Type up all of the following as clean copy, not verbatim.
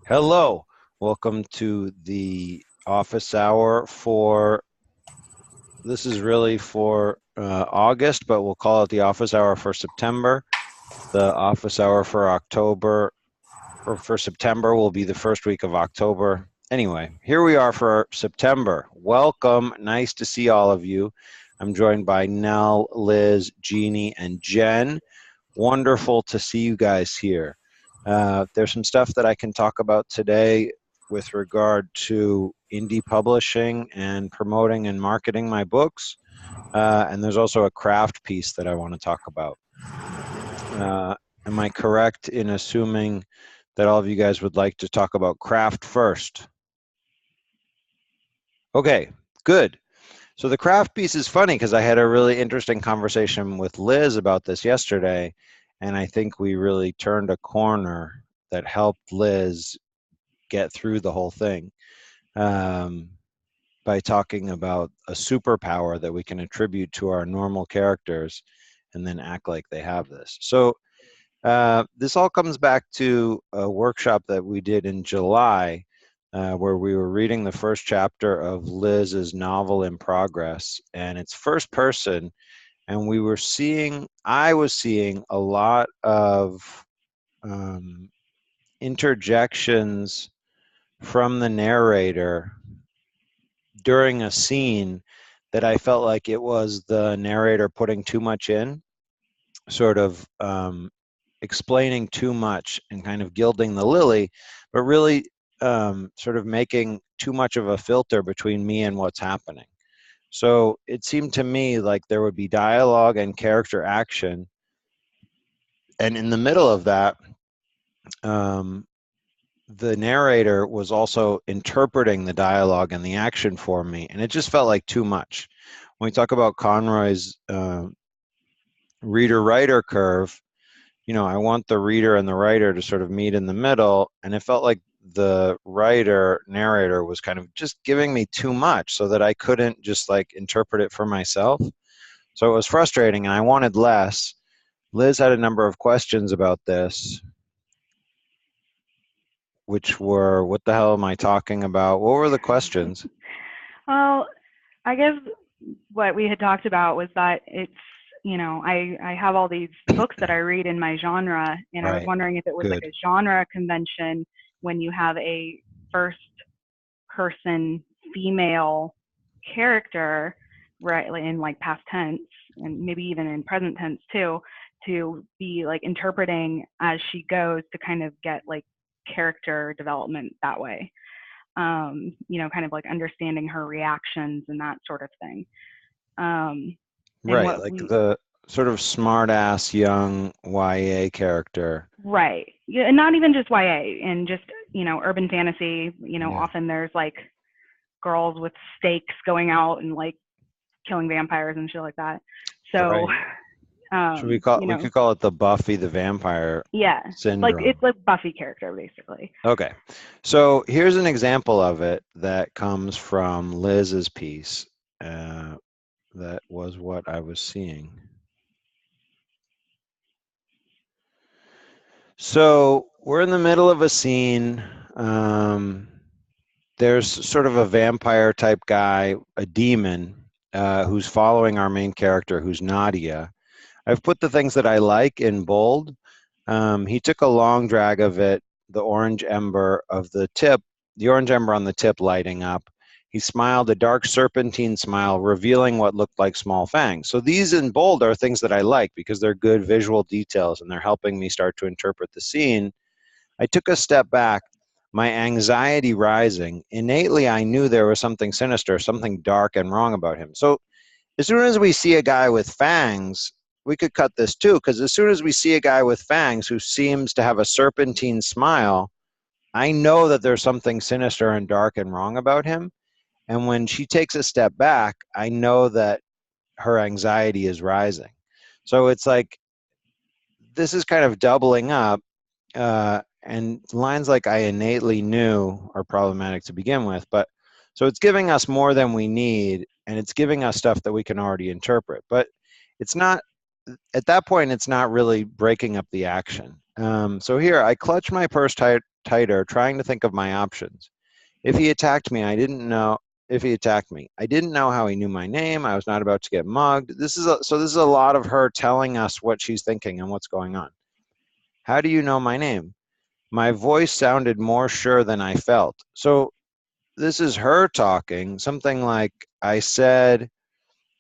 Hello, welcome to the office hour this is really for August, but we'll call it the office hour for September. The office hour for October, or for September, will be the first week of October. Anyway, here we are for September. Welcome, nice to see all of you. I'm joined by Nell, Liz, Jeannie, and Jen. Wonderful to see you guys here. There's some stuff that I can talk about today with regard to indie publishing and promoting and marketing my books. And there's also a craft piece that I want to talk about. Am I correct in assuming that all of you guys would like to talk about craft first? Okay, good. So the craft piece is funny because I had a really interesting conversation with Liz about this yesterday, and I think we really turned a corner that helped Liz get through the whole thing by talking about a superpower that we can attribute to our normal characters and then act like they have this. So this all comes back to a workshop that we did in July where we were reading the first chapter of Liz's novel in progress, and it's first person, and I was seeing a lot of interjections from the narrator during a scene that I felt like it was the narrator putting too much in, sort of explaining too much and kind of gilding the lily, but really sort of making too much of a filter between me and what's happening. So it seemed to me like there would be dialogue and character action, and in the middle of that, the narrator was also interpreting the dialogue and the action for me, and it just felt like too much. When we talk about Conroy's reader-writer curve, I want the reader and the writer to sort of meet in the middle, and it felt like the narrator was kind of just giving me too much so that I couldn't just like interpret it for myself. So it was frustrating, and I wanted less. Liz had a number of questions about this, which were, what the hell am I talking about? What were the questions? Well, I guess what we had talked about was that I have all these books that I read in my genre, and I was Right. wondering if it was like Good. a genre convention when you have a first person female character, right, like in like past tense and maybe even in present tense too, to be like interpreting as she goes to kind of get like character development that way. Kind of like understanding her reactions and that sort of thing. Um, and Right. what Like we, the sort of smart ass young YA character. right. Yeah, and not even just YA and just, urban fantasy, Yeah. often there's like girls with stakes going out and like killing vampires and shit like that. So, Right. We could call it the Buffy the Vampire yeah, like syndrome. it's like Buffy character basically. Okay. So here's an example of it that comes from Liz's piece. Uh, that was what I was seeing. So we're in the middle of a scene. There's sort of a vampire type guy, a demon, who's following our main character, who's Nadia. I've put the things that I like in bold. He took a long drag of it, the orange ember on the tip lighting up. He smiled a dark serpentine smile, revealing what looked like small fangs. So these in bold are things that I like because they're good visual details and they're helping me start to interpret the scene. I took a step back, my anxiety rising. Innately, I knew there was something sinister, something dark and wrong about him. So as soon as we see a guy with fangs, we could cut this too, because as soon as we see a guy with fangs who seems to have a serpentine smile, I know that there's something sinister and dark and wrong about him. And when she takes a step back, I know that her anxiety is rising. So it's like this is kind of doubling up. And lines like I innately knew are problematic to begin with. But so it's giving us more than we need, and it's giving us stuff that we can already interpret. But it's not, at that point, it's not really breaking up the action. So here, I clutch my purse tighter, trying to think of my options. If he attacked me, I didn't know. If he attacked me, I didn't know how he knew my name. I was not about to get mugged. This is a lot of her telling us what she's thinking and what's going on. How do you know my name? My voice sounded more sure than I felt. So this is her talking, something like, I said,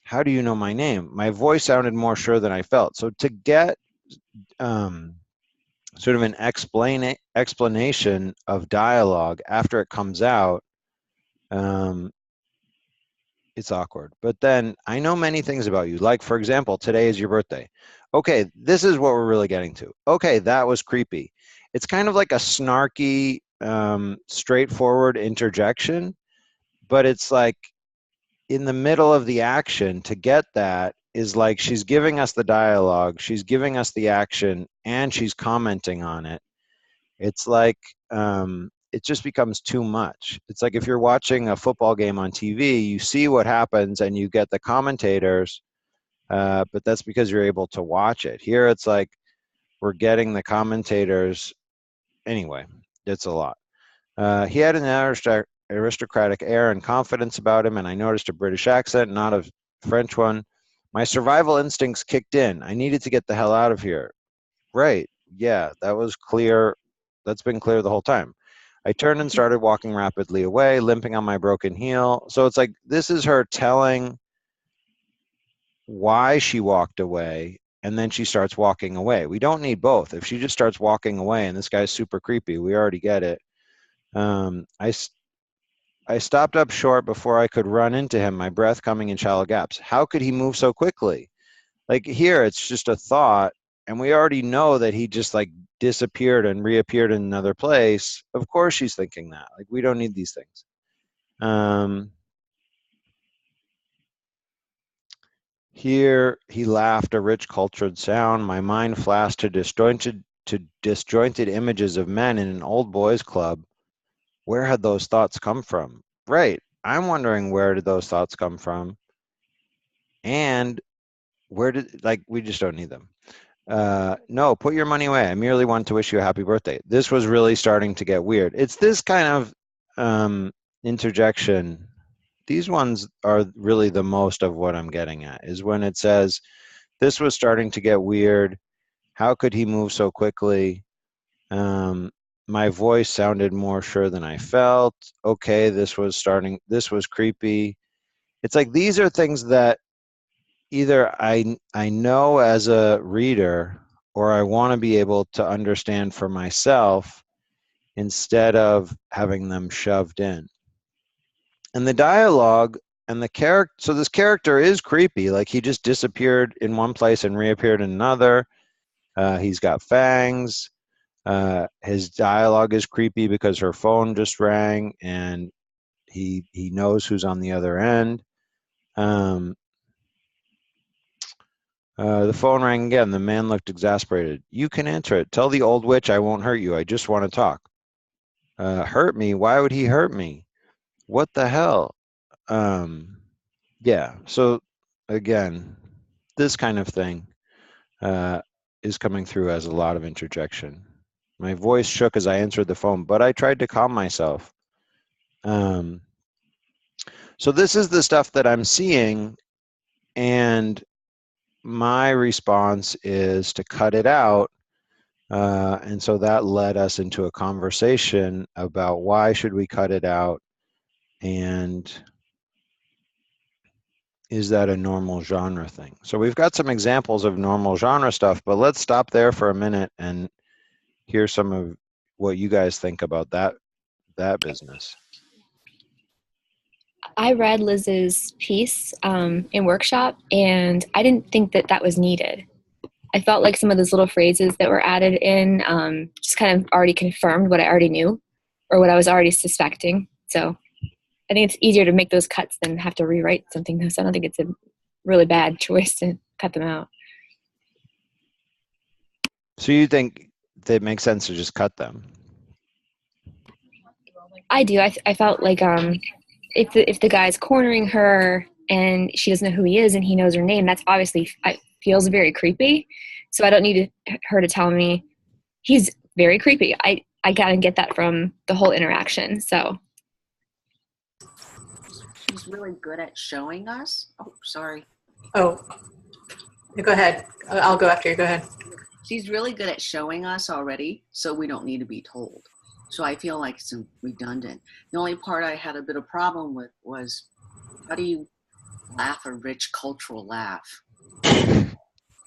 how do you know my name? My voice sounded more sure than I felt. So to get sort of an explanation of dialogue after it comes out, it's awkward. But then, I know many things about you. Like, for example, today is your birthday. Okay, this is what we're really getting to. Okay, that was creepy. It's kind of like a snarky, straightforward interjection, but it's like in the middle of the action to get that is like she's giving us the dialogue, she's giving us the action, and she's commenting on it. It's like it just becomes too much. It's like if you're watching a football game on TV, you see what happens and you get the commentators, but that's because you're able to watch it. Here, it's like we're getting the commentators. Anyway, it's a lot. He had an aristocratic air and confidence about him, and I noticed a British accent, not a French one. My survival instincts kicked in. I needed to get the hell out of here. Right. Yeah, that was clear. That's been clear the whole time. I turned and started walking rapidly away, limping on my broken heel. So it's like this is her telling why she walked away, and then she starts walking away. We don't need both. If she just starts walking away and this guy's super creepy, we already get it. I stopped up short before I could run into him, my breath coming in shallow gaps. How could he move so quickly? Like here, it's just a thought, and we already know that he just like disappeared and reappeared in another place. Of course she's thinking that. Like, we don't need these things. Here he laughed, a rich cultured sound. My mind flashed to disjointed images of men in an old boys club. Where had those thoughts come from? Right. I'm wondering, where did those thoughts come from? And where did, like, we just don't need them. No, put your money away. I merely wanted to wish you a happy birthday. This was really starting to get weird. It's this kind of interjection. These ones are really the most of what I'm getting at, is when it says, this was starting to get weird. How could he move so quickly? My voice sounded more sure than I felt. Okay, this was creepy. It's like these are things that either I know as a reader, or I want to be able to understand for myself instead of having them shoved in. And the dialogue and the character, so this character is creepy. Like, he just disappeared in one place and reappeared in another. He's got fangs. His dialogue is creepy because her phone just rang and he knows who's on the other end. The phone rang again. The man looked exasperated. You can answer it. Tell the old witch I won't hurt you. I just want to talk. Hurt me? Why would he hurt me? What the hell? Yeah. So again, this kind of thing is coming through as a lot of interjection. My voice shook as I answered the phone, but I tried to calm myself. So this is the stuff that I'm seeing, and my response is to cut it out. And so that led us into a conversation about why should we cut it out, and is that a normal genre thing? So we've got some examples of normal genre stuff, but let's stop there for a minute and hear some of what you guys think about that business. I read Liz's piece in workshop, and I didn't think that that was needed. I felt like some of those little phrases that were added in just kind of already confirmed what I already knew or what I was already suspecting. So I think it's easier to make those cuts than have to rewrite something. So I don't think it's a really bad choice to cut them out. So you think that it makes sense to just cut them? I do. I felt like if the guy's cornering her and she doesn't know who he is and he knows her name, that's obviously feels very creepy. So I don't need her to tell me he's very creepy. I I kind of get that from the whole interaction. So She's really good at showing us. Oh, sorry. Oh, go ahead. I'll go after you. Go ahead. She's really good at showing us already, so we don't need to be told. So I feel like it's redundant. The only part I had a bit of problem with was, how do you laugh a rich cultural laugh?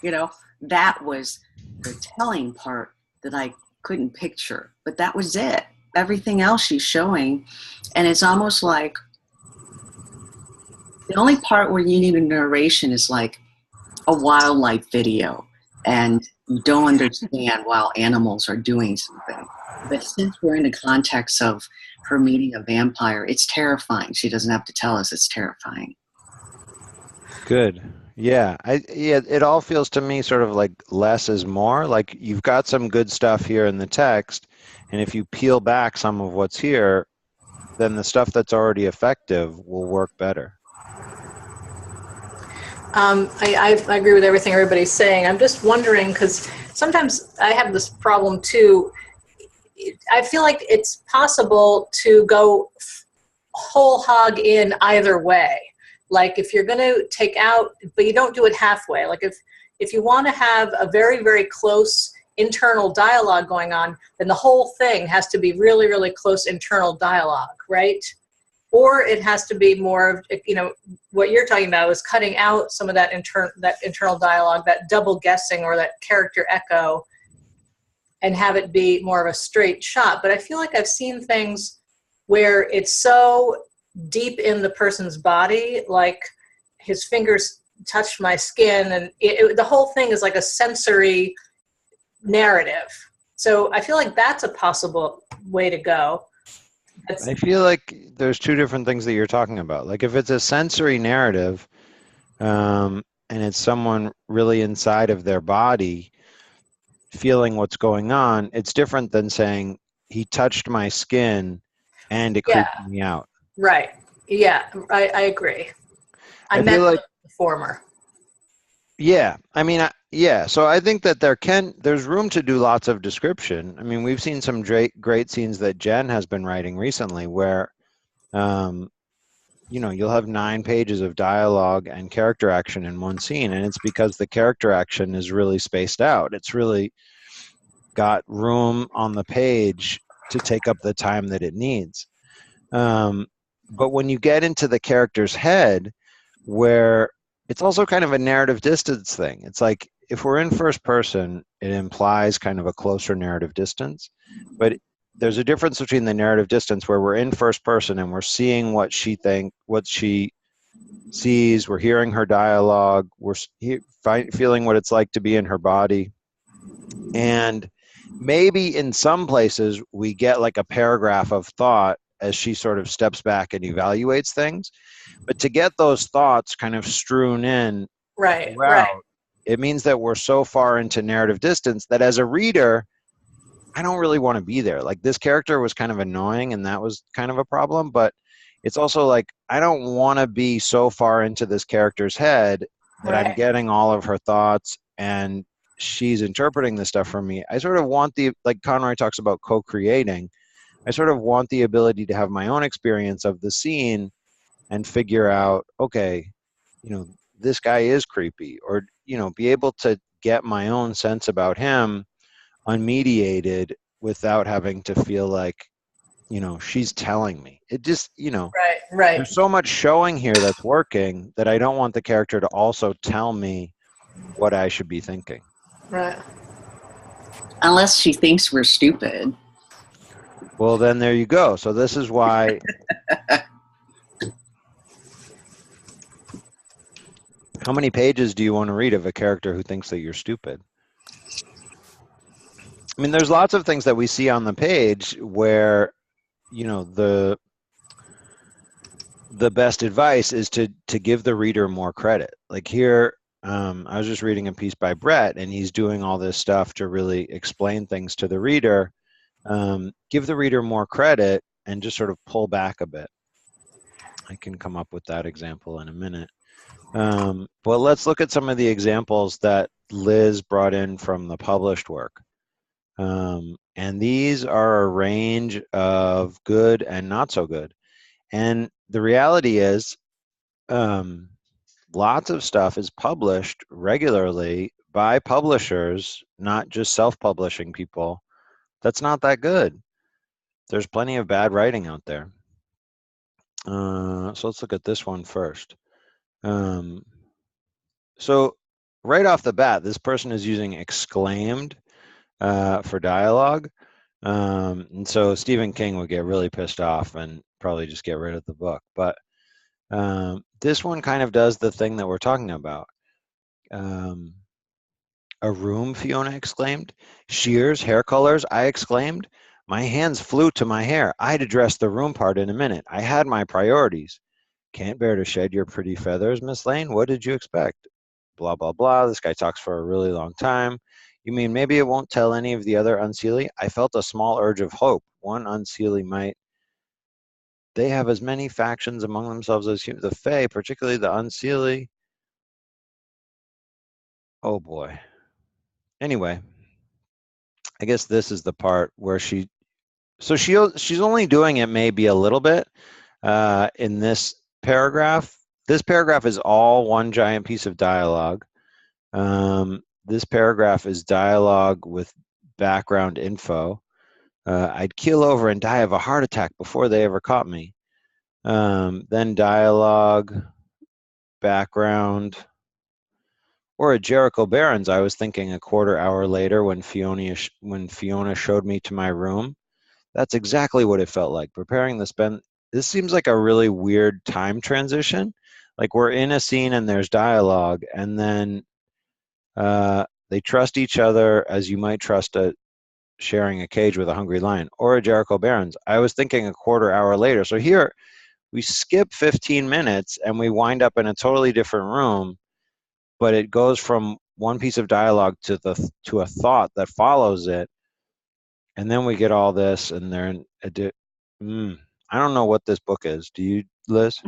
You know, that was the telling part that I couldn't picture, but that was it. Everything else she's showing, and it's almost like the only part where you need a narration is like a wildlife video, and you don't understand while animals are doing something. But since we're in the context of her meeting a vampire, it's terrifying. She doesn't have to tell us it's terrifying. Good. Yeah. Yeah, it all feels to me sort of like less is more. Like you've got some good stuff here in the text, and if you peel back some of what's here, then the stuff that's already effective will work better. I agree with everything everybody's saying. I'm just wondering, because sometimes I have this problem too. I feel like it's possible to go whole hog in either way. Like if you're going to take out, but you don't do it halfway. Like if you want to have a very, very close internal dialogue going on, then the whole thing has to be really, really close internal dialogue, right? Or it has to be more of, you know, what you're talking about is cutting out some of that internal dialogue, that double guessing or that character echo, and have it be more of a straight shot. But I feel like I've seen things where it's so deep in the person's body, like his fingers touched my skin, and the whole thing is like a sensory narrative. So I feel like that's a possible way to go. I feel like there's two different things that you're talking about. Like if it's a sensory narrative, and it's someone really inside of their body feeling what's going on, it's different than saying he touched my skin and it creeped me out. Right. Yeah, I agree. I meant like the former. Yeah, I mean, yeah. So I think that there's room to do lots of description. I mean, we've seen some great scenes that Jen has been writing recently where, you know, you'll have 9 pages of dialogue and character action in one scene, and it's because the character action is really spaced out. It's really got room on the page to take up the time that it needs. But when you get into the character's head, where it's also kind of a narrative distance thing. It's like if we're in first person, it implies kind of a closer narrative distance. But there's a difference between the narrative distance where we're in first person and we're seeing what she sees, we're hearing her dialogue, we're feeling what it's like to be in her body. And maybe in some places we get like a paragraph of thought as she sort of steps back and evaluates things. But to get those thoughts kind of strewn in right. It means that we're so far into narrative distance that as a reader, I don't really want to be there. Like this character was kind of annoying and that was kind of a problem, but it's also like I don't want to be so far into this character's head that I'm getting all of her thoughts and she's interpreting this stuff for me. I sort of want like Conroy talks about co-creating, I sort of want the ability to have my own experience of the scene and figure out, okay, you know, this guy is creepy, or, you know, be able to get my own sense about him unmediated without having to feel like, you know, she's telling me. It just, you know, right. There's so much showing here that's working that I don't want the character to also tell me what I should be thinking. Right. Unless she thinks we're stupid. Well, then there you go. So this is why. How many pages do you want to read of a character who thinks that you're stupid? I mean, there's lots of things that we see on the page where, you know, the best advice is to give the reader more credit. Like here, I was just reading a piece by Brett, and he's doing all this stuff to really explain things to the reader. Give the reader more credit and just sort of pull back a bit. I can come up with that example in a minute. But let's look at some of the examples that Liz brought in from the published work. And these are a range of good and not so good. And the reality is, lots of stuff is published regularly by publishers, not just self-publishing people. That's not that good. There's plenty of bad writing out there. So let's look at this one first. So right off the bat, this person is using exclaimed for dialogue. And so Stephen King would get really pissed off and probably just get rid of the book. But this one kind of does the thing that we're talking about. A room, Fiona exclaimed. Shears, hair colors, I exclaimed. My hands flew to my hair. I'd address the room part in a minute. I had my priorities. Can't bear to shed your pretty feathers, Miss Lane. What did you expect? Blah, blah, blah. This guy talks for a really long time. You mean maybe it won't tell any of the other unseelie? I felt a small urge of hope. One unseelie might. They have as many factions among themselves as the Fae, particularly the unseelie. Oh boy. Anyway, I guess this is the part where she's only doing it maybe a little bit in this paragraph. This paragraph is all one giant piece of dialogue. This paragraph is dialogue with background info. I'd keel over and die of a heart attack before they ever caught me. Then dialogue, background, or at Jericho Barons, I was thinking a quarter hour later when Fiona showed me to my room. That's exactly what it felt like, preparing to spend. This seems like a really weird time transition. Like we're in a scene and there's dialogue, and then they trust each other as you might trust sharing a cage with a hungry lion, or a Jericho Barons. I was thinking a quarter hour later. So here we skip 15 minutes and we wind up in a totally different room, but it goes from one piece of dialogue to a thought that follows it, and then we get all this, and they're I don't know what this book is. Do you, Liz?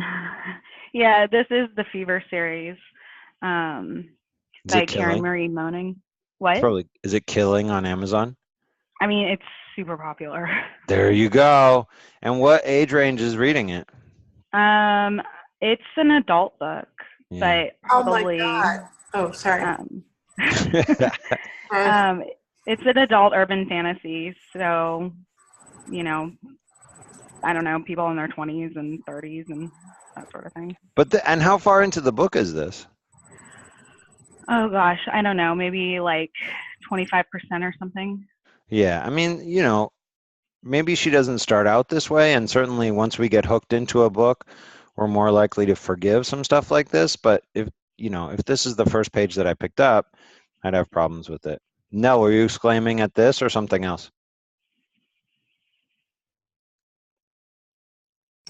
Yeah, this is the Fever series by Karen Killing? Marie Moning. What? Probably. Is it Killing on Amazon? I mean, it's super popular. There you go. And what age range is reading it? It's an adult book, Yeah. but probably. Oh my God. Oh, sorry. It's an adult urban fantasy, so you know, I don't know, people in their 20s and 30s and that sort of thing. But and how far into the book is this? Oh gosh, I don't know, maybe like 25% or something. Yeah, I mean, maybe she doesn't start out this way, and certainly once we get hooked into a book, we're more likely to forgive some stuff like this. But if this is the first page that I picked up, I'd have problems with it. Nell, were you exclaiming at this or something else?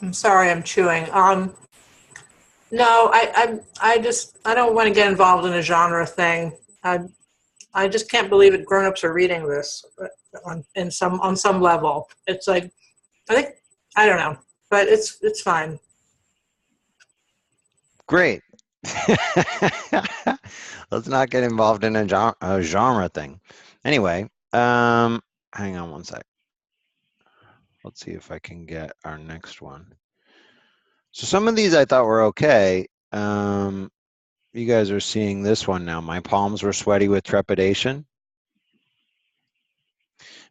I'm sorry, I'm chewing. No, I don't want to get involved in a genre thing. I just can't believe it. Grown-ups are reading this on some level. It's like, I don't know, but it's fine. Great. Let's not get involved in a genre thing. Anyway, hang on one sec. Let's see if I can get our next one. So some of these I thought were okay. You guys are seeing this one now. My palms were sweaty with trepidation.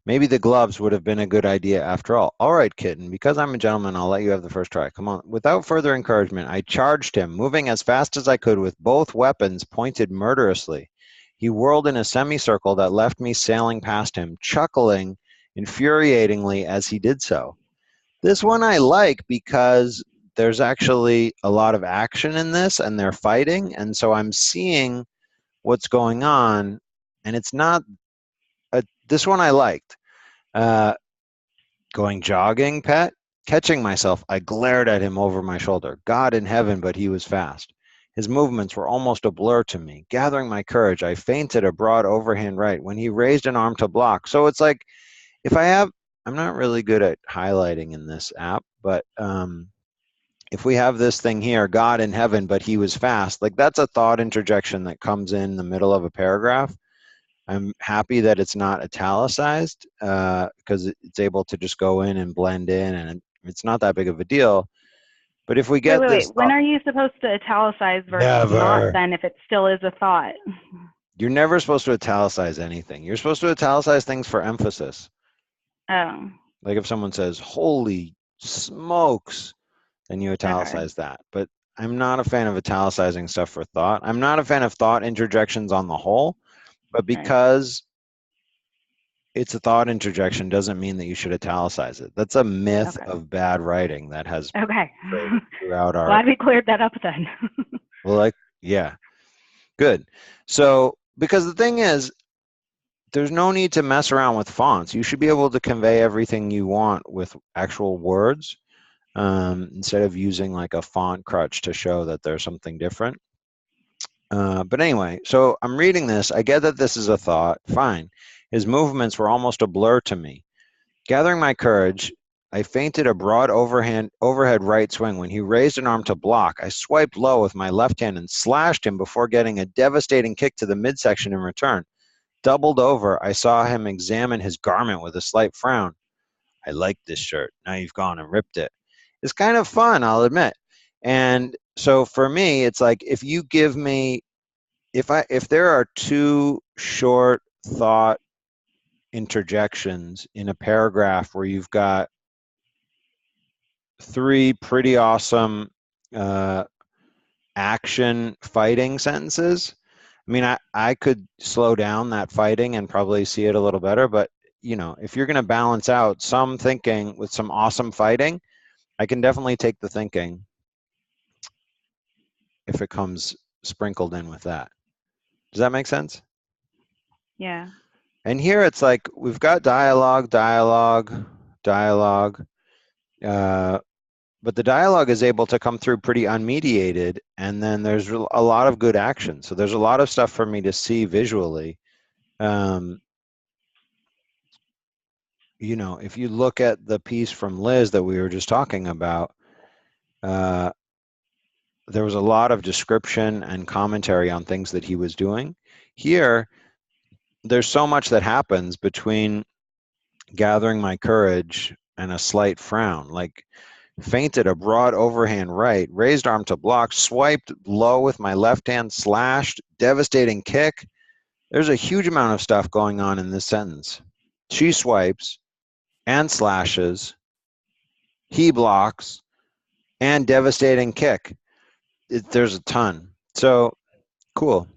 Maybe the gloves would have been a good idea after all. All right, kitten, because I'm a gentleman, I'll let you have the first try. Come on. Without further encouragement, I charged him, moving as fast as I could with both weapons pointed murderously. He whirled in a semicircle that left me sailing past him, chuckling infuriatingly as he did so. This one I like because there's actually a lot of action in this, and they're fighting, and so I'm seeing what's going on, and it's not this one I liked. Going jogging, pet? Catching myself, I glared at him over my shoulder. God in heaven, but he was fast. His movements were almost a blur to me. Gathering my courage, I feinted a broad overhand right when he raised an arm to block. So it's like, I'm not really good at highlighting in this app, but if we have this thing here, God in heaven, but he was fast, like that's a thought interjection that comes in the middle of a paragraph. I'm happy that it's not italicized because it's able to just go in and blend in, and it's not that big of a deal. But if we Wait, get wait, this wait. When are you supposed to italicize versus not never, then if it still is a thought? you're never supposed to italicize anything. You're supposed to italicize things for emphasis. Oh, Like if someone says, "Holy smokes," then you okay. italicize that. But I'm not a fan of italicizing stuff for thought. I'm not a fan of thought interjections on the whole, but Right. because it's a thought interjection doesn't mean that you should italicize it. That's a myth Okay. of bad writing that has Okay. perpetrated throughout our, Glad we cleared that up then. well, like, yeah, good. So, because the thing is, there's no need to mess around with fonts. You should be able to convey everything you want with actual words instead of using like a font crutch to show that there's something different. But anyway, so I'm reading this. I get that this is a thought. Fine. His movements were almost a blur to me. Gathering my courage, I feinted a broad overhead right swing. When he raised an arm to block, I swiped low with my left hand and slashed him before getting a devastating kick to the midsection in return. Doubled over, I saw him examine his garment with a slight frown. I like this shirt. Now you've gone and ripped it. It's kind of fun, I'll admit. And so for me, it's like if you give me if there are two short thought interjections in a paragraph where you've got three pretty awesome uh, action fighting sentences. I mean, I could slow down that fighting and probably see it a little better, but if you're going to balance out some thinking with some awesome fighting, I can definitely take the thinking if it comes sprinkled in with that. Does that make sense? Yeah. And here it's like we've got dialogue, dialogue, dialogue. Uh, but the dialogue is able to come through pretty unmediated, and then there's a lot of good action. So there's a lot of stuff for me to see visually. Um, if you look at the piece from Liz that we were just talking about, uh, there was a lot of description and commentary on things that he was doing. Here, there's so much that happens between gathering my courage and a slight frown. Like feinted a broad overhand right, raised arm to block, swiped low with my left hand, slashed, devastating kick. There's a huge amount of stuff going on in this sentence. She swipes and slashes, he blocks, and devastating kick. There's a ton. So cool.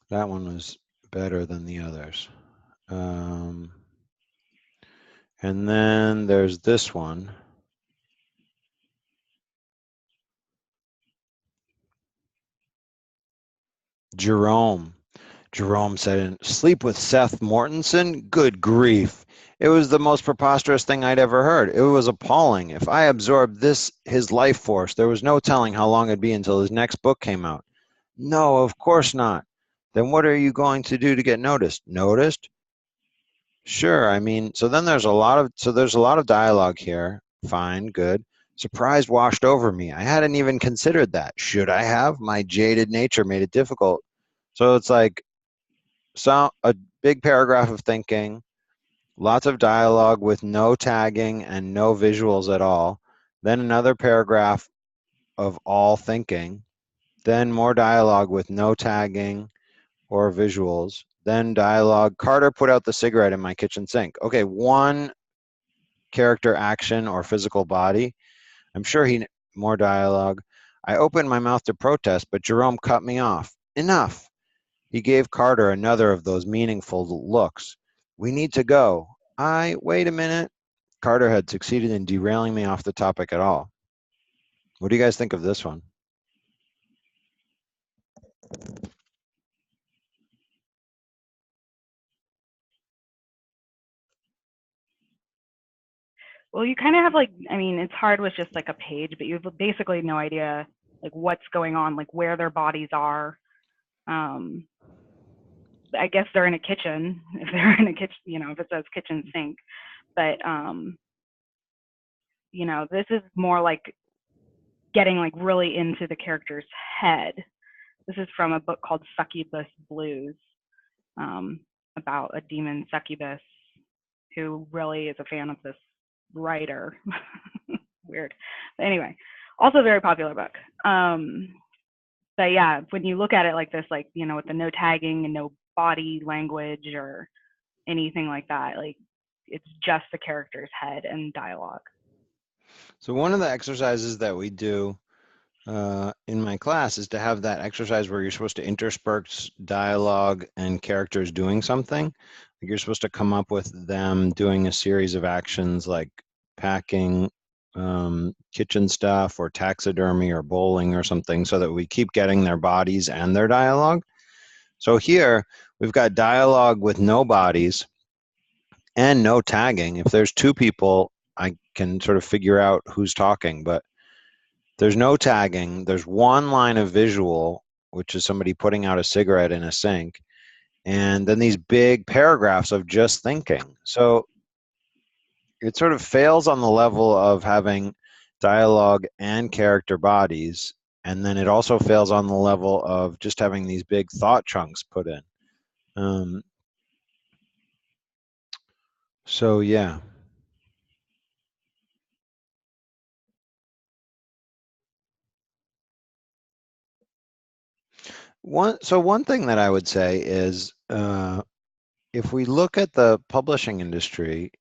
That one was better than the others. And then there's this one. Jerome. Jerome said, sleep with Seth Mortensen? Good grief. It was the most preposterous thing I'd ever heard. It was appalling. If I absorbed his life force, there was no telling how long it'd be until his next book came out. No, of course not. Then what are you going to do to get noticed? Noticed? Sure. I mean, there's a lot of dialogue here. Fine, good. Surprise washed over me. I hadn't even considered that. Should I have? My jaded nature made it difficult. So it's like a big paragraph of thinking, lots of dialogue with no tagging and no visuals at all, then another paragraph of all thinking, then more dialogue with no tagging or visuals, then dialogue. Carter put out the cigarette in my kitchen sink. Okay, one character action or physical body. I'm sure more dialogue. I opened my mouth to protest, but Jerome cut me off. Enough. He gave Carter another of those meaningful looks. We need to go. Wait a minute. Carter had succeeded in derailing me off the topic at all. What do you guys think of this one? Well, you kind of have like, I mean, it's hard with just like a page, but you have basically no idea like what's going on, like where their bodies are. Um, I guess they're in a kitchen if they're in a kitchen, if it says kitchen sink. But this is more like getting like really into the character's head. This is from a book called Succubus Blues, about a demon succubus who really is a fan of this writer. Weird. But anyway, also a very popular book. But yeah, when you look at it like this, like, you know, with the no tagging and no body language or anything like that, like it's just the character's head and dialogue. So one of the exercises that we do in my class is to have that exercise where you're supposed to intersperse dialogue and characters doing something. Like you're supposed to come up with them doing a series of actions like packing kitchen stuff or taxidermy or bowling or something, so that we keep getting their bodies and their dialogue. So here we've got dialogue with no bodies and no tagging. If there's two people, I can sort of figure out who's talking, but there's no tagging. There's one line of visual, which is somebody putting out a cigarette in a sink, and then these big paragraphs of just thinking. So it sort of fails on the level of having dialogue and character bodies, and then it also fails on the level of just having these big thought chunks put in. So yeah. One thing that I would say is, if we look at the publishing industry,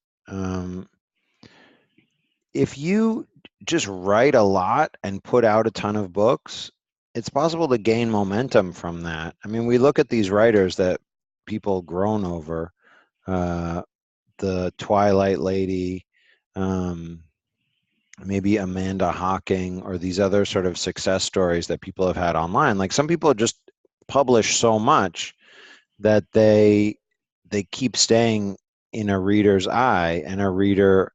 if you just write a lot and put out a ton of books, it's possible to gain momentum from that. I mean, we look at these writers that people groan over, the Twilight Lady, maybe Amanda Hocking, or these other sort of success stories that people have had online. Like some people just publish so much that they keep staying in a reader's eye, and a reader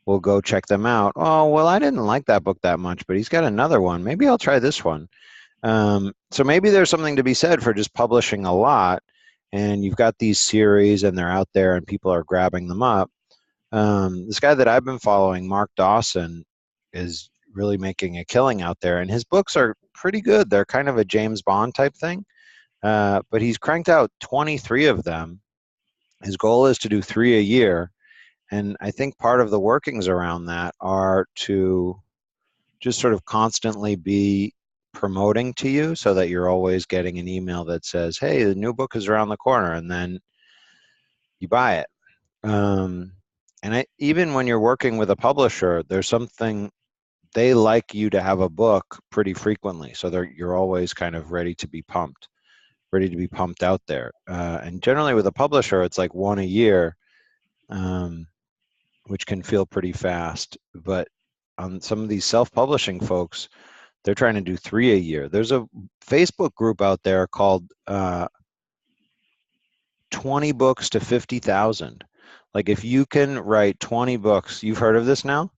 will go check them out. Oh, well, I didn't like that book that much, but he's got another one. Maybe I'll try this one. So maybe there's something to be said for just publishing a lot, and you've got these series and they're out there and people are grabbing them up. This guy that I've been following, Mark Dawson, is really making a killing out there, and his books are pretty good. They're kind of a James Bond type thing, but he's cranked out 23 of them. His goal is to do 3 a year, and I think part of the workings around that are to just sort of constantly be promoting to you, so that you're always getting an email that says, hey, the new book is around the corner, and then you buy it. Even when you're working with a publisher, there's something, they like you to have a book pretty frequently, so you're always kind of ready to be pumped out there. And generally with a publisher, it's like 1 a year, which can feel pretty fast. But on some of these self-publishing folks, they're trying to do 3 a year. There's a Facebook group out there called 20 books to 50,000. Like if you can write 20 books, you've heard of this now?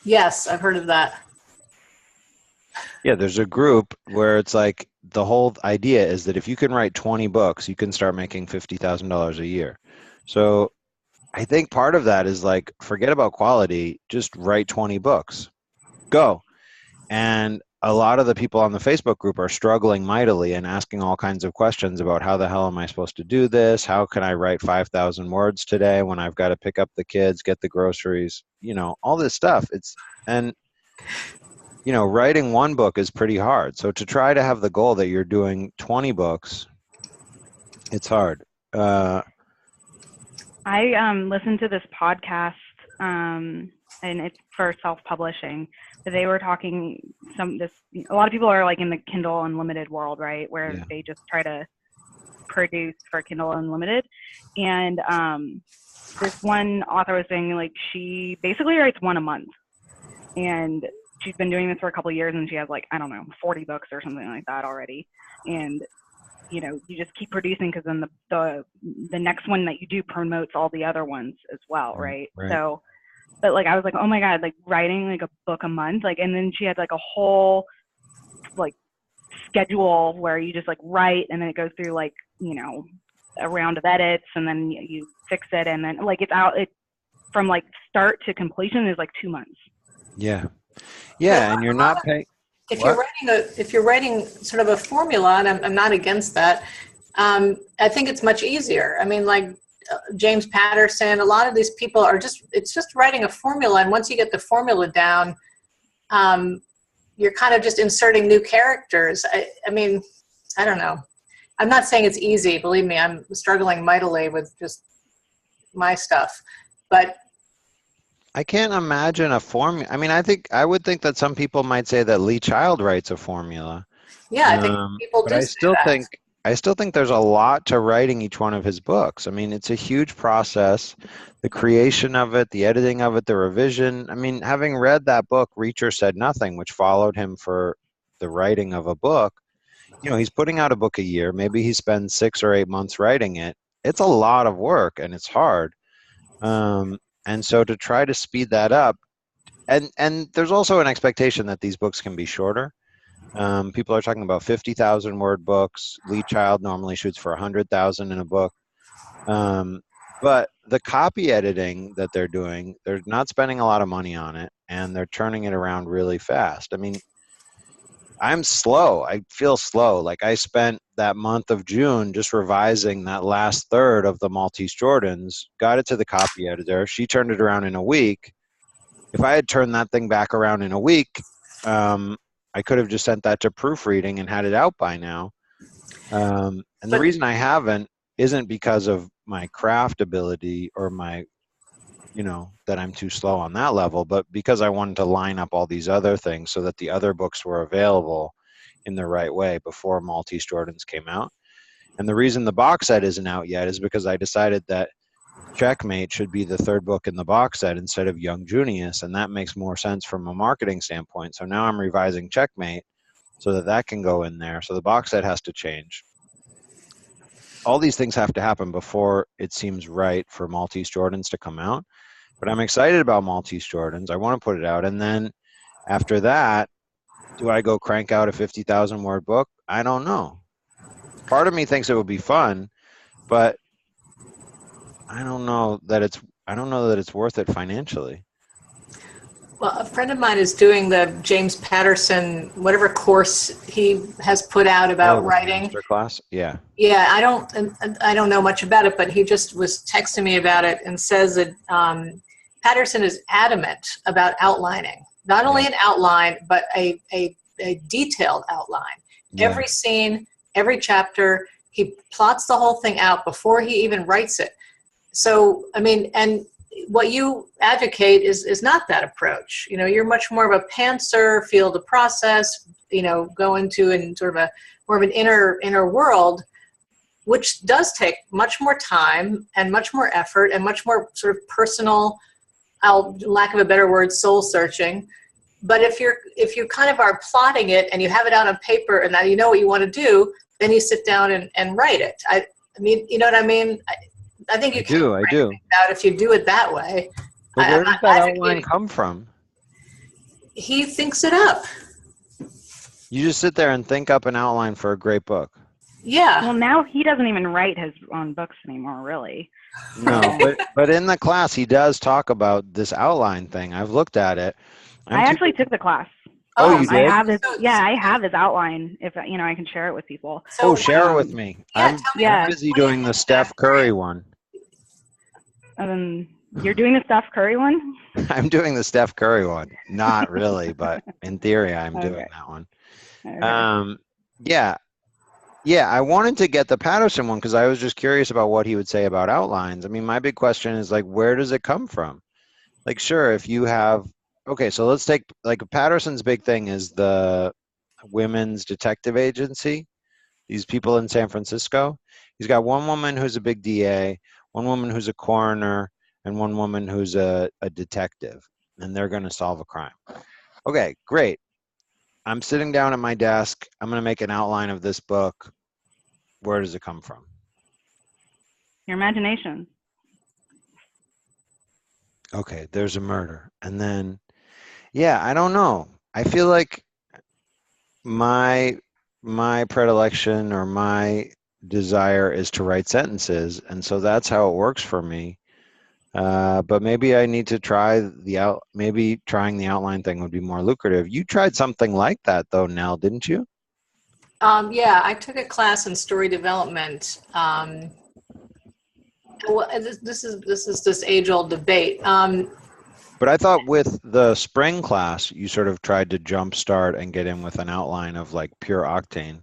Yes, I've heard of that. Yeah, there's a group where it's like the whole idea is that if you can write 20 books, you can start making $50,000 a year. So I think part of that is like, forget about quality, just write 20 books. Go. And a lot of the people on the Facebook group are struggling mightily and asking all kinds of questions about how the hell am I supposed to do this? How can I write 5,000 words today when I've got to pick up the kids, get the groceries, all this stuff. And writing one book is pretty hard. So to try to have the goal that you're doing 20 books, it's hard. I listened to this podcast, and it's for self-publishing. But they were talking a lot of people are like in the Kindle Unlimited world, right? Where Yeah. they just try to produce for Kindle Unlimited. And this one author was saying like she basically writes one a month. And she's been doing this for a couple of years, and she has like, I don't know, 40 books or something like that already. And you just keep producing, because then the next one that you do promotes all the other ones as well, right? So, but like I was like, oh my god, like writing like a book a month, like, and then she had like a whole like schedule where you just like write, and then it goes through like a round of edits, and then you fix it, and then like it's out. It from like start to completion is like 2 months. Yeah. Yeah, and you're not paying. If What? you're writing sort of a formula, and I'm not against that, I think it's much easier. I mean, like James Patterson, a lot of these people are it's just writing a formula, and once you get the formula down, you're kind of just inserting new characters. I mean, I don't know. I'm not saying it's easy. Believe me, I'm struggling mightily with just my stuff. But I can't imagine a formula. I mean, I would think that some people might say that Lee Child writes a formula. yeah, I think people But do say that. I still think there's a lot to writing each one of his books. I mean, it's a huge process, the creation of it, the editing of it, the revision. I mean, having read that book, Reacher Said Nothing, which followed him for the writing of a book, he's putting out a book a year. Maybe he spends 6 or 8 months writing it. It's a lot of work and it's hard. And so to try to speed that up, and there's also an expectation that these books can be shorter. People are talking about 50,000 word books. Lee Child normally shoots for 100,000 in a book. But the copy editing that they're doing, they're not spending a lot of money on it, and they're turning it around really fast. I mean, I'm slow. I feel slow. Like I spent that month of June just revising that last third of the Maltese Jordans, got it to the copy editor. She turned it around in a week. If I had turned that thing back around in a week, I could have just sent that to proofreading and had it out by now. And the reason I haven't isn't because of my craft ability or my, that I'm too slow on that level, but because I wanted to line up all these other things so that the other books were available in the right way before Maltese Jordans came out. And the reason the box set isn't out yet is because I decided that Checkmate should be the third book in the box set instead of Young Junius, and that makes more sense from a marketing standpoint. So now I'm revising Checkmate so that that can go in there. So the box set has to change. All these things have to happen before it seems right for Maltese Jordans to come out. But I'm excited about Maltese Jordans. I want to put it out. And then after that, do I go crank out a 50,000 word book? I don't know. Part of me thinks it would be fun, but I don't know that it's worth it financially. Well, a friend of mine is doing the James Patterson, whatever course he has put out about writing. Master class? Yeah. Yeah, I don't know much about it, but he just was texting me about it and says that Patterson is adamant about outlining, not only an outline, but a detailed outline. Yeah. Every scene, every chapter, he plots the whole thing out before he even writes it. So, I mean, and what you advocate is not that approach. You're much more of a pantser, feel the process, go into in sort of a more of an inner world, which does take much more time and much more effort and much more sort of personal, lack of a better word, soul searching. But if you kind of are plotting it and you have it out on paper and now you know what you want to do, then you sit down and write it. I mean, you know what I mean? I think you can I do. out if you do it that way. But where does that outline come from? He thinks it up. You just sit there and think up an outline for a great book. Yeah. Well, now he doesn't even write his own books anymore, really. No, but in the class he does talk about this outline thing. I've looked at it. I actually took the class. Oh, you did? I have his outline. If I can share it with people. So, share it with me. Yeah, I'm busy doing the Steph Curry one. You're doing the Steph Curry one? I'm doing the Steph Curry one. Not really, but in theory, I'm doing that one. Okay. Yeah, I wanted to get the Patterson one because I was just curious about what he would say about outlines. I mean, my big question is, like, where does it come from? Like, sure, if you have, okay, so let's take, like, Patterson's big thing is the women's detective agency, these people in San Francisco. He's got one woman who's a big DA, one woman who's a coroner, and one woman who's a detective, and they're going to solve a crime. Okay, great. I'm sitting down at my desk. I'm going to make an outline of this book. Where does it come from? Your imagination. Okay, there's a murder. And then, I don't know. I feel like my predilection or my desire is to write sentences, and so that's how it works for me. But maybe I need to try maybe trying the outline thing would be more lucrative. You tried something like that though, Nell, didn't you? Yeah, I took a class in story development. Well, this is this age-old debate. But I thought with the spring class, you sort of tried to jumpstart and get in with an outline of like pure octane.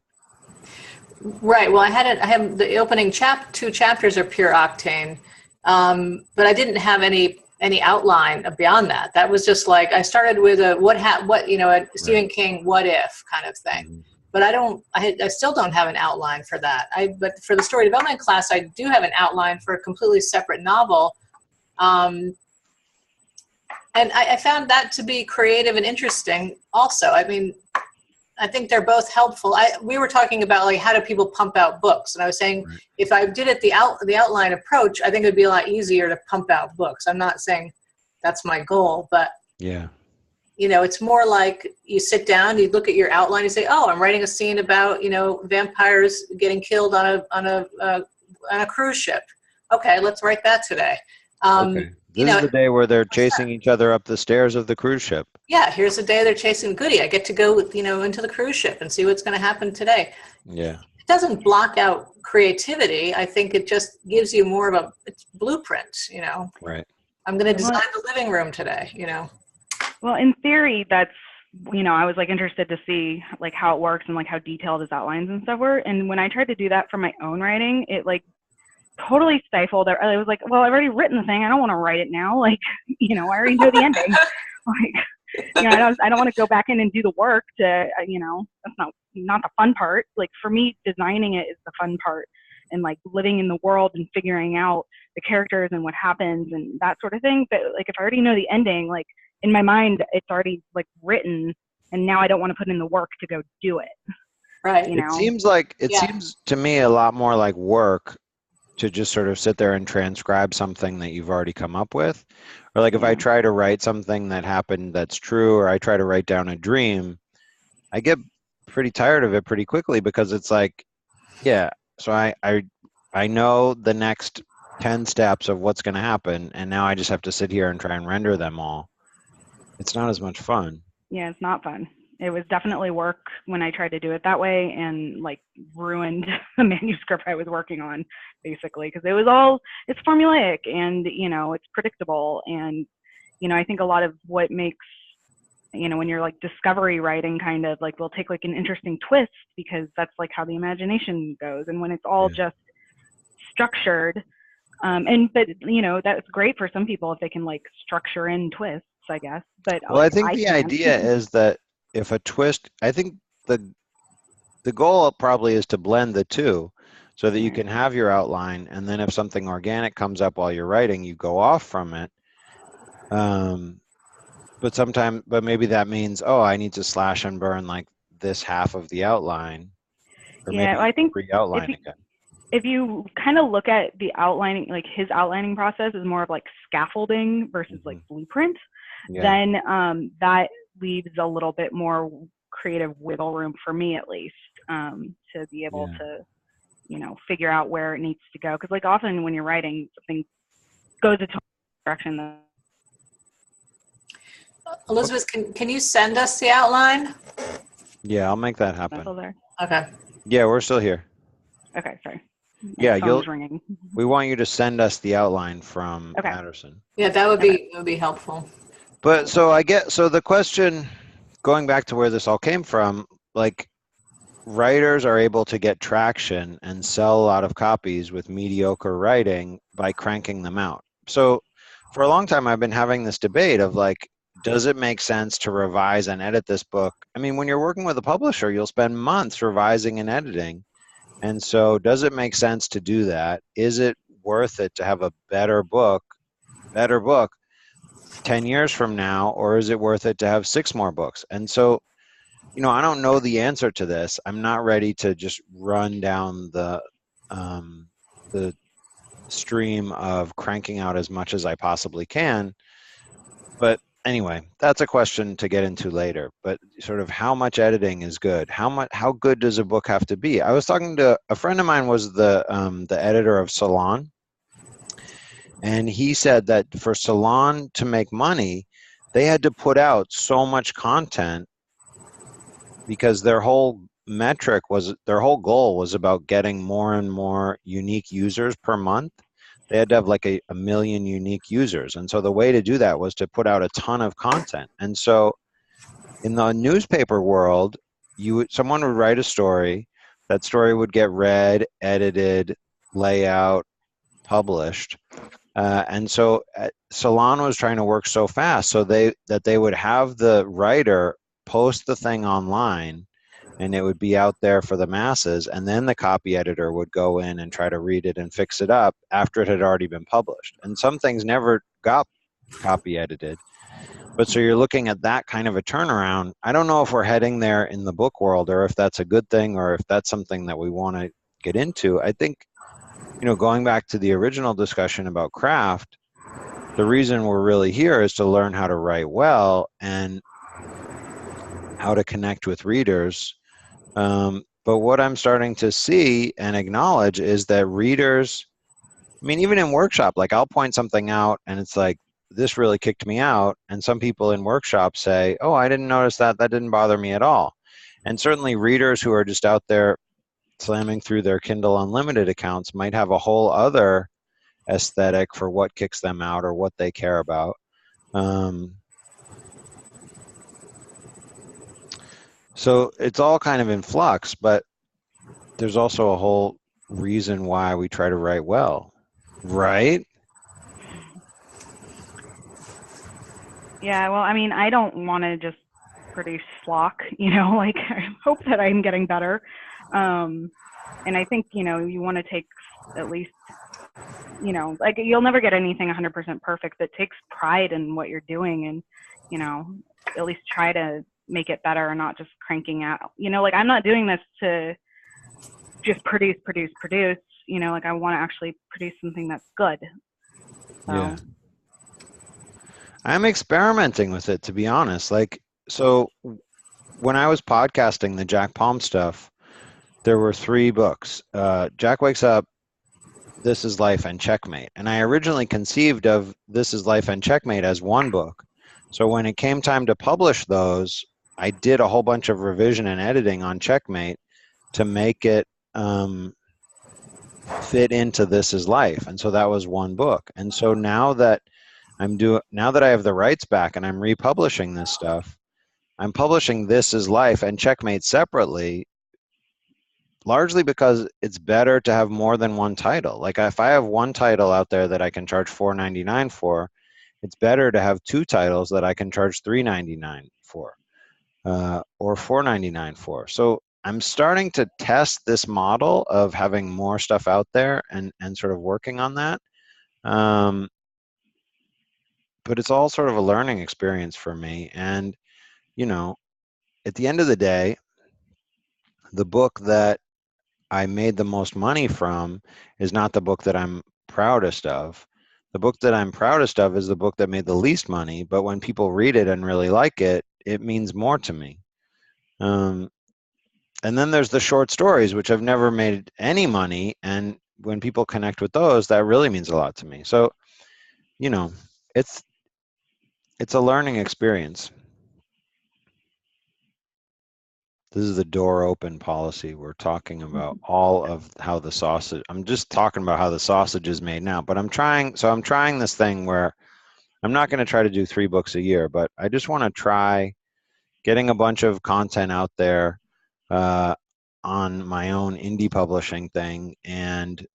Right. Well, I have the opening two chapters are pure octane, but I didn't have any outline beyond that. That was just like I started with a a Stephen King what if kind of thing. Mhm. But I still don't have an outline for that. But for the story development class, I do have an outline for a completely separate novel. And I found that to be creative and interesting also. I mean, I think they're both helpful. We were talking about like how do people pump out books, and I was saying Right. if I did it the outline approach, I think it would be a lot easier to pump out books. I'm not saying that's my goal, but Yeah. it's more like you sit down, you look at your outline, you say, "Oh, I'm writing a scene about vampires getting killed on a cruise ship. Okay, let's write that today." Okay. This is the day where they're chasing each other up the stairs of the cruise ship. Yeah, here's the day they're chasing Goody. I get to go, into the cruise ship and see what's going to happen today. Yeah. It doesn't block out creativity. I think it just gives you more of a blueprint. Right. I'm going to design the living room today. Well, in theory, that's, I was like interested to see like how it works and like how detailed his outlines and stuff were. And when I tried to do that for my own writing, it like totally stifled. I was like, well, I've already written the thing. I don't want to write it now. Like, I already know the ending. Like, I don't want to go back in and do the work to, that's not the fun part. Like for me, designing it is the fun part, and like living in the world and figuring out the characters and what happens and that sort of thing. But like, if I already know the ending, like in my mind, it's already like written, and now I don't want to put in the work to go do it. Right. It seems to me a lot more like work to just sort of sit there and transcribe something that you've already come up with. Or like if I try to write something that happened that's true, or I try to write down a dream, I get pretty tired of it pretty quickly because it's like, yeah, so I know the next 10 steps of what's going to happen, and now I just have to sit here and try and render them all. It's not as much fun. Yeah, it's not fun. It was definitely work when I tried to do it that way, and like ruined the manuscript I was working on basically, because it's formulaic and it's predictable, and I think a lot of what makes when you're like discovery writing, kind of like we'll take like an interesting twist because that's like how the imagination goes, and when it's all just structured, but that's great for some people if they can like structure in twists, I guess. But Well, I think the idea is that if a twist, I think the goal probably is to blend the two so that you can have your outline, and then if something organic comes up while you're writing, you go off from it. But maybe that means, oh, I need to slash and burn like this half of the outline, or maybe I think re-outline again. If you kind of look at the outlining, like his outlining process is more of like scaffolding versus like blueprint, then that leaves a little bit more creative wiggle room for me, at least, to be able to, figure out where it needs to go. Because like often when you're writing, something goes a total direction that. Elizabeth, can you send us the outline? Yeah, I'll make that happen. Still there? Okay. Yeah, we're still here. Okay, sorry. Yeah, ringing. We want you to send us the outline from Patterson. Yeah, that would be helpful. But so the question, going back to where this all came from, like writers are able to get traction and sell a lot of copies with mediocre writing by cranking them out. So for a long time, I've been having this debate of like, does it make sense to revise and edit this book? I mean, when you're working with a publisher, you'll spend months revising and editing. And so does it make sense to do that? Is it worth it to have a better book 10 years from now, or is it worth it to have 6 more books? And so, I don't know the answer to this. I'm not ready to just run down the stream of cranking out as much as I possibly can. But anyway, that's a question to get into later. But sort of how much editing is good? How good does a book have to be? I was talking to a friend of mine, was the editor of Salon, And he said that for Salon to make money, they had to put out so much content because their whole goal was about getting more and more unique users per month. They had to have like a million unique users. And so the way to do that was to put out a ton of content. And so in the newspaper world, someone would write a story, that story would get read, edited, layout, published. And so Salon was trying to work so fast that they would have the writer post the thing online and it would be out there for the masses, and then the copy editor would go in and try to read it and fix it up after it had already been published. And some things never got copy edited. But so you're looking at that kind of a turnaround. I don't know if we're heading there in the book world or if that's a good thing or if that's something that we want to get into. I think, going back to the original discussion about craft, the reason we're really here is to learn how to write well and how to connect with readers. But what I'm starting to see and acknowledge is that readers, even in workshop, like I'll point something out and it's like, this really kicked me out. And some people in workshops say, oh, I didn't notice that. That didn't bother me at all. And certainly readers who are just out there slamming through their Kindle Unlimited accounts might have a whole other aesthetic for what kicks them out or what they care about. So it's all kind of in flux, but there's also a whole reason why we try to write well, right? Yeah, well, I don't want to just produce schlock, like I hope that I'm getting better. And I think, you want to take at least, like you'll never get anything 100% perfect, but takes pride in what you're doing and, at least try to make it better and not just cranking out, like I'm not doing this to just produce, like I want to actually produce something that's good. So. Yeah. I'm experimenting with it, to be honest. So when I was podcasting the Jack Palm stuff, there were 3 books. Jack Wakes Up, This Is Life, and Checkmate. And I originally conceived of This Is Life and Checkmate as one book. So when it came time to publish those, I did a whole bunch of revision and editing on Checkmate to make it fit into This Is Life. And so that was one book. And so now that I have the rights back and I'm republishing this stuff, I'm publishing This Is Life and Checkmate separately, largely because it's better to have more than one title. Like if I have one title out there that I can charge $4.99 for, it's better to have 2 titles that I can charge $3.99 for, or $4.99 for. So I'm starting to test this model of having more stuff out there and sort of working on that. But it's all sort of a learning experience for me. And, at the end of the day, the book that I made the most money from is not the book that I'm proudest of. The book that I'm proudest of is the book that made the least money, but when people read it and really like it, it means more to me. And then there's the short stories, which have never made any money, and when people connect with those, that really means a lot to me. So, it's a learning experience. This is the door open policy. We're talking about all of how the sausage, I'm just talking about how the sausage is made now, but I'm trying this thing where I'm not going to try to do 3 books a year, but I just want to try getting a bunch of content out there on my own indie publishing thing and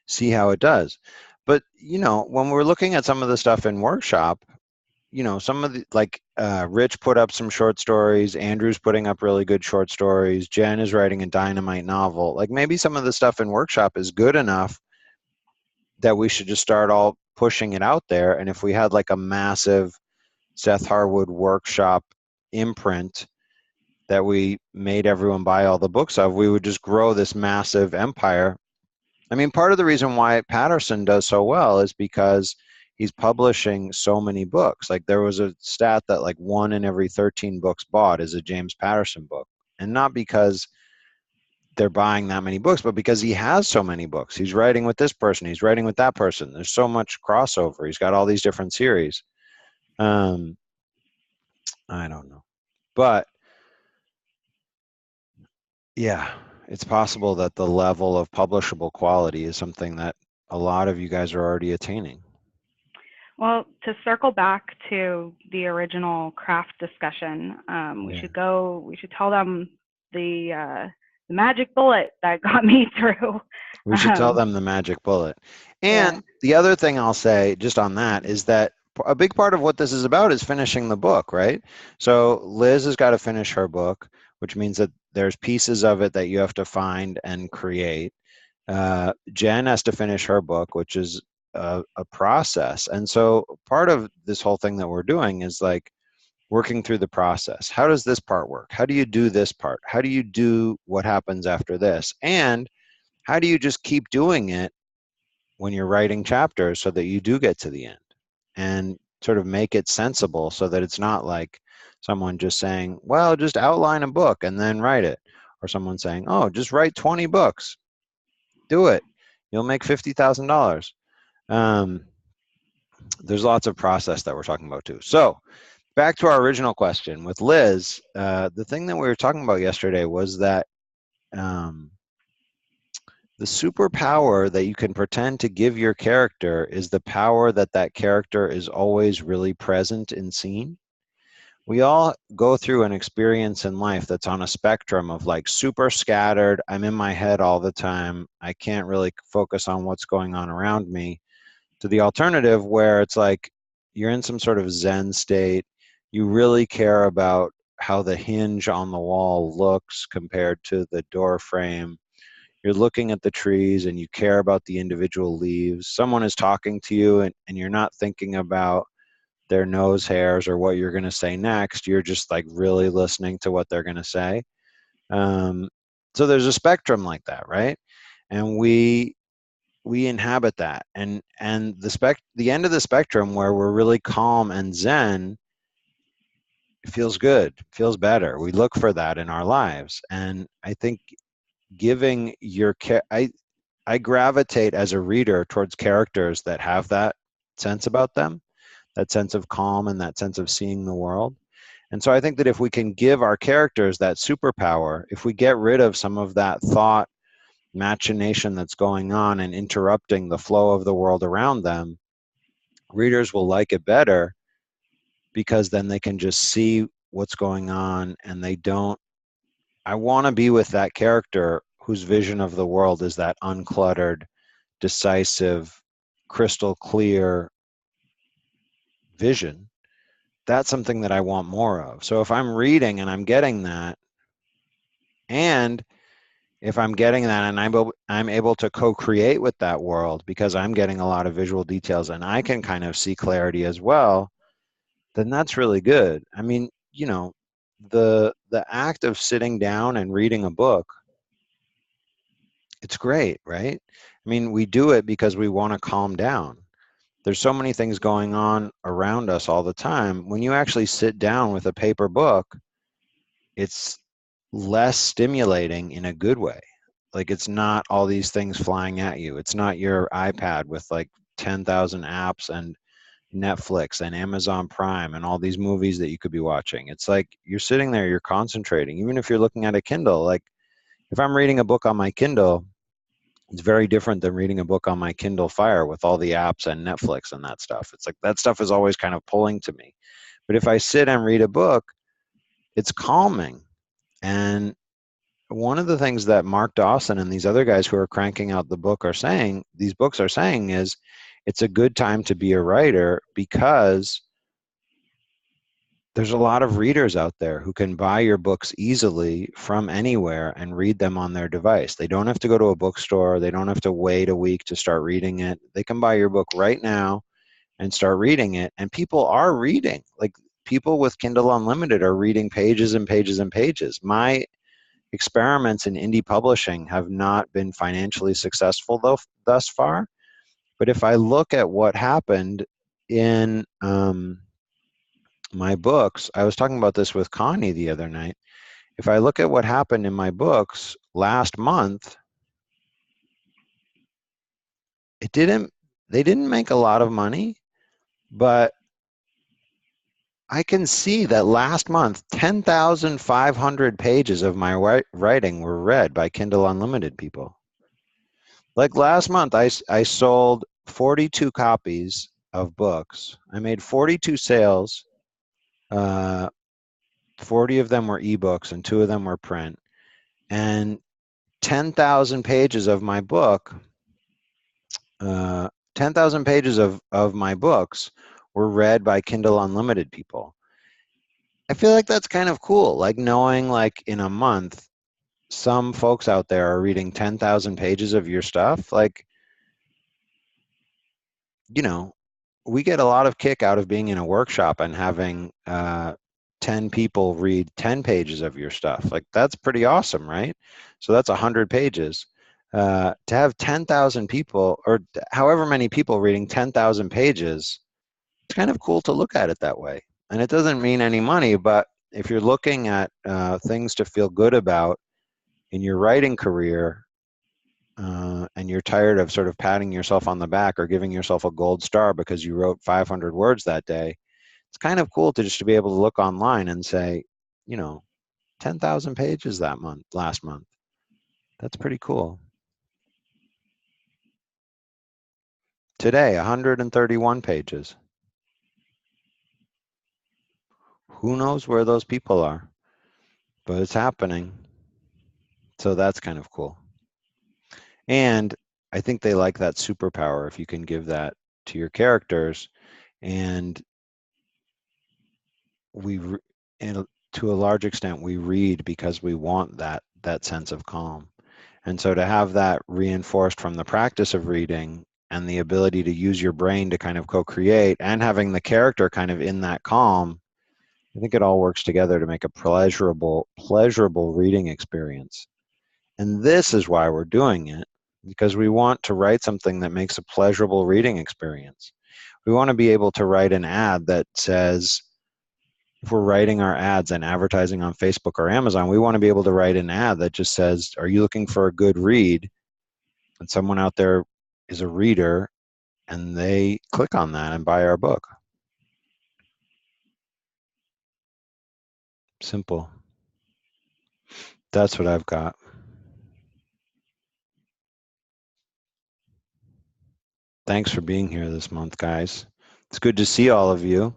see how it does. But, when we're looking at some of the stuff in workshop, some of the, Rich put up some short stories, Andrew's putting up really good short stories, Jen is writing a dynamite novel. Like maybe some of the stuff in workshop is good enough that we should just start all pushing it out there. And if we had like a massive Seth Harwood workshop imprint that we made everyone buy all the books of, we would just grow this massive empire. Part of the reason why Patterson does so well is because he's publishing so many books. Like there was a stat that like 1 in every 13 books bought is a James Patterson book. And not because they're buying that many books, but because he has so many books. He's writing with this person, he's writing with that person. There's so much crossover. He's got all these different series. I don't know. But yeah, it's possible that the level of publishable quality is something that a lot of you guys are already attaining. Well, to circle back to the original craft discussion, we should tell them the magic bullet that got me through. We should tell them the magic bullet. And Yeah. the other thing I'll say just on that is that a big part of what this is about is finishing the book, right? So Liz has got to finish her book, which means that there's pieces of it that you have to find and create. Jen has to finish her book, which is a process. And so part of this whole thing that we're doing is like working through the process. How does this part work? How do you do this part? How do you do what happens after this? And how do you just keep doing it when you're writing chapters so that you do get to the end and sort of make it sensible so that it's not like someone just saying, well, just outline a book and then write it, or someone saying, oh, just write 20 books. Do it. You'll make $50,000. There's lots of process that we're talking about too. So back to our original question with Liz, the thing that we were talking about yesterday was that the superpower that you can pretend to give your character is the power that that character is always really present and seen. We all go through an experience in life that's on a spectrum of like super scattered, I'm in my head all the time, I can't really focus on what's going on around me, to the alternative where it's like you're in some sort of Zen state, you really care about how the hinge on the wall looks compared to the door frame. You're looking at the trees and you care about the individual leaves. Someone is talking to you and you're not thinking about their nose hairs or what you're going to say next. You're just like really listening to what they're going to say. So there's a spectrum like that, right? And we inhabit that. And the end of the spectrum where we're really calm and zen, it feels good, feels better. We look for that in our lives. And I think giving your I gravitate as a reader towards characters that have that sense about them, that sense of calm and that sense of seeing the world. And so I think that if we can give our characters that superpower, if we get rid of some of that thought machination that's going on and interrupting the flow of the world around them, readers will like it better because then they can just see what's going on and they don't. I want to be with that character whose vision of the world is that uncluttered, decisive, crystal clear vision. That's something that I want more of. So if I'm reading and I'm getting that, and if I'm getting that and I'm able to co-create with that world because I'm getting a lot of visual details and I can kind of see clarity as well, then that's really good. I mean, you know, the act of sitting down and reading a book, it's great, right? I mean, we do it because we want to calm down. There's so many things going on around us all the time. When you actually sit down with a paper book, it's less stimulating in a good way. Like it's not all these things flying at you. It's not your iPad with like 10,000 apps and Netflix and Amazon Prime and all these movies that you could be watching. It's like you're sitting there, you're concentrating. Even if you're looking at a Kindle, like if I'm reading a book on my Kindle, it's very different than reading a book on my Kindle Fire with all the apps and Netflix and that stuff. It's like that stuff is always kind of pulling to me. But if I sit and read a book, it's calming. And one of the things that Mark Dawson and these other guys who are cranking out the book are saying, these books are saying, is it's a good time to be a writer because there's a lot of readers out there who can buy your books easily from anywhere and read them on their device. They don't have to go to a bookstore. They don't have to wait a week to start reading it. They can buy your book right now and start reading it. And people are reading. Like people with Kindle Unlimited are reading pages and pages and pages. My experiments in indie publishing have not been financially successful thus far. But if I look at what happened in my books, I was talking about this with Connie the other night. if I look at what happened in my books last month, they didn't make a lot of money, but I can see that last month, 10,500 pages of my writing were read by Kindle Unlimited people. Like last month, I sold 42 copies of books. I made 42 sales. 40 of them were ebooks and 2 of them were print. And 10,000 pages of my book, 10,000 pages of my books were read by Kindle Unlimited people. I feel like that's kind of cool. Like knowing like in a month, some folks out there are reading 10,000 pages of your stuff. Like, you know, we get a lot of kick out of being in a workshop and having 10 people read 10 pages of your stuff. Like that's pretty awesome, right? So that's 100 pages. To have 10,000 people or however many people reading 10,000 pages, it's kind of cool to look at it that way. And it doesn't mean any money, but if you're looking at things to feel good about in your writing career, and you're tired of sort of patting yourself on the back or giving yourself a gold star because you wrote 500 words that day, it's kind of cool to just to be able to look online and say, you know, 10,000 pages last month. That's pretty cool. Today, 131 pages. Who knows where those people are? But it's happening. So that's kind of cool. And I think they like that superpower if you can give that to your characters. And and to a large extent, we read because we want that sense of calm. And so to have that reinforced from the practice of reading and the ability to use your brain to kind of co-create and having the character kind of in that calm, I think it all works together to make a pleasurable reading experience. And this is why we're doing it, because we want to write something that makes a pleasurable reading experience. We want to be able to write an ad that says, if we're writing our ads and advertising on Facebook or Amazon, we want to be able to write an ad that just says, are you looking for a good read? And someone out there is a reader and they click on that and buy our book. Simple. That's what I've got. Thanks for being here this month, guys. It's good to see all of you.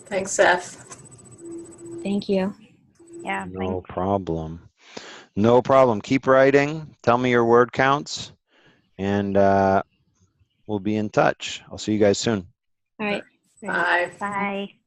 Thanks, Seth. Thank you. Yeah, No thanks. problem. No problem. Keep writing. Tell me your word counts, and we'll be in touch. I'll see you guys soon. All right. Bye. Bye.